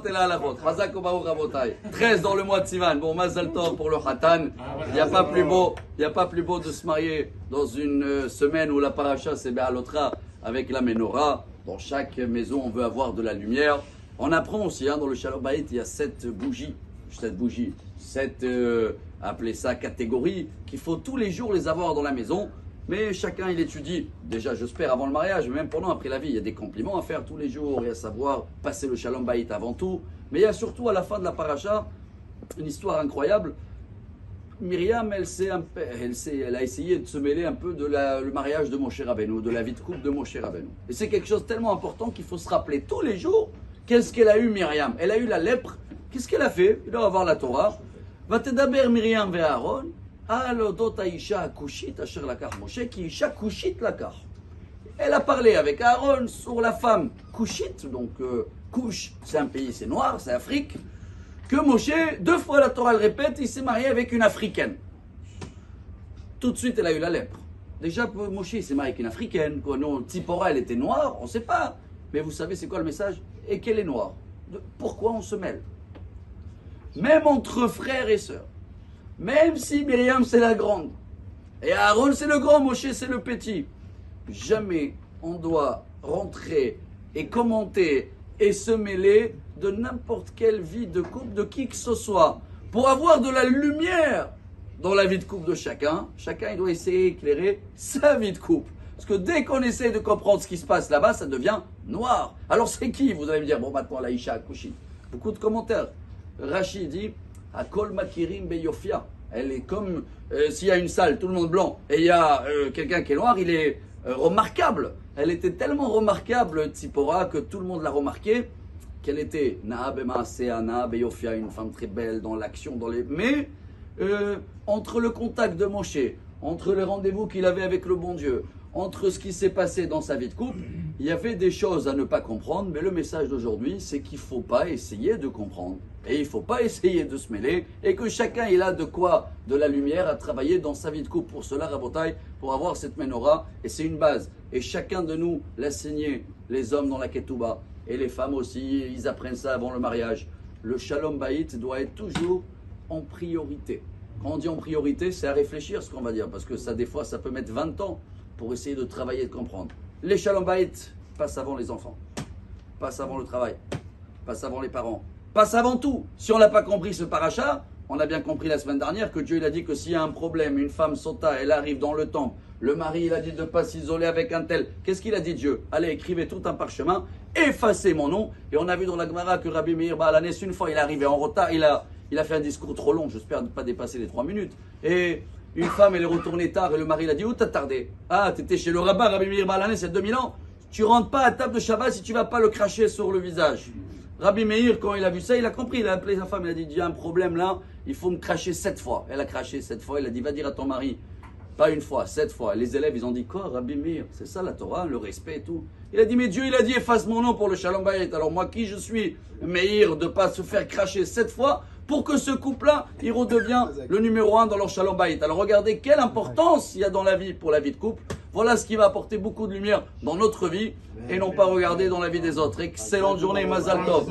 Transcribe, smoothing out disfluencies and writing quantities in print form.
et la halachot. Chazak u'baruch rabotai. 13 dans le mois de Sivan. Bon, Mazal Tov pour le Khatan. Il n'y a pas plus beau de se marier dans une semaine où la paracha c'est Be'alotra avec la menorah. Dans chaque maison, on veut avoir de la lumière. On apprend aussi, dans le Shalom Bayit, il y a 7 bougies. 7 appelez ça catégories, qu'il faut tous les jours les avoir dans la maison. Mais chacun, il étudie, déjà j'espère avant le mariage, mais même pendant, après la vie, il y a des compliments à faire tous les jours, et à savoir passer le Shalom Bayit avant tout. Mais il y a surtout à la fin de la paracha, une histoire incroyable. Myriam, elle a essayé de se mêler un peu de le mariage de Moshe Rabbeinu, de la vie de couple de Moshe Rabbeinu. Et c'est quelque chose de tellement important qu'il faut se rappeler tous les jours, qu'est-ce qu'elle a eu Myriam? Elle a eu la lèpre, qu'est-ce qu'elle a fait? Il doit avoir la Torah. Vatedaber Myriam ve Aaron. Elle a parlé avec Aaron sur la femme Couchite, donc Couche, c'est un pays, c'est noir, c'est Afrique, que Moshe, 2 fois la Torah le répète, il s'est marié avec une africaine. Tout de suite, elle a eu la lèpre. Déjà, Moshe, il s'est marié avec une africaine, non, Tzipora, elle était noire, on ne sait pas. Mais vous savez, c'est quoi le message? Et qu'elle est noire. Pourquoi on se mêle? Même entre frères et sœurs. Même si Myriam c'est la grande, et Aaron c'est le grand, Moshe c'est le petit, jamais on doit rentrer et commenter et se mêler de n'importe quelle vie de couple, de qui que ce soit. Pour avoir de la lumière dans la vie de couple de chacun, chacun il doit essayer d'éclairer sa vie de couple. Parce que dès qu'on essaie de comprendre ce qui se passe là-bas, ça devient noir. Alors c'est qui? Vous allez me dire, bon maintenant la Isha Akushi. Beaucoup de commentaires. Rachid dit, Akol Makirim Beyofia. Elle est comme s'il y a une salle, tout le monde blanc, et il y a quelqu'un qui est noir, il est remarquable. Elle était tellement remarquable, Tzipora, que tout le monde l'a remarqué, qu'elle était Na'a B'Maasea, Na'a Beyofia, une femme très belle dans l'action, dans les. Mais entre le contact de Moshe, entre le rendez-vous qu'il avait avec le bon Dieu, entre ce qui s'est passé dans sa vie de couple, il y avait des choses à ne pas comprendre, mais le message d'aujourd'hui, c'est qu'il ne faut pas essayer de comprendre. Et il ne faut pas essayer de se mêler, et que chacun il a de quoi, de la lumière à travailler dans sa vie de couple. Pour cela, Rabotai, pour avoir cette menorah, et c'est une base. Et chacun de nous l'a saigné, les hommes dans la ketouba, et les femmes aussi, ils apprennent ça avant le mariage. Le Shalom Bayit doit être toujours en priorité. Quand on dit en priorité, c'est à réfléchir ce qu'on va dire, parce que ça, des fois, ça peut mettre 20 ans pour essayer de travailler et de comprendre. Les Shalom Bayit passent avant les enfants, passent avant le travail, passent avant les parents, passent avant tout. Si on n'a pas compris ce paracha, on a bien compris la semaine dernière que Dieu il a dit que s'il y a un problème, une femme sota, elle arrive dans le temple, le mari il a dit de ne pas s'isoler avec un tel. Qu'est-ce qu'il a dit Dieu? Allez, écrivez tout un parchemin, effacez mon nom. Et on a vu dans la Gemara que Rabbi Meir Baal Hanès, une fois il est arrivé en retard, il a fait un discours trop long, j'espère ne pas dépasser les 3 minutes. Et une femme, elle est retournée tard et le mari, il a dit, où t'as tardé? Ah, t'étais chez le rabbin Rabbi Meir Baal Hanès il y a 2000 ans. Tu rentres pas à table de Shabbat si tu vas pas le cracher sur le visage. Rabbi Meir, quand il a vu ça, il a compris, il a appelé sa femme, il a dit, il y a un problème là, il faut me cracher 7 fois. Elle a craché 7 fois, il a dit, va dire à ton mari, pas une fois, 7 fois. Les élèves, ils ont dit, quoi, Rabbi Meir? C'est ça la Torah, le respect et tout. Il a dit, mais Dieu, il a dit, efface mon nom pour le Shalom Bayit. Alors moi, qui je suis, Meir, de pas se faire cracher 7 fois pour que ce couple-là, il redevient le numéro 1 dans leur Shalom Bayit. Alors regardez quelle importance il y a dans la vie pour la vie de couple. Voilà ce qui va apporter beaucoup de lumière dans notre vie et non pas regarder dans la vie des autres. Excellente journée, Mazal Tov.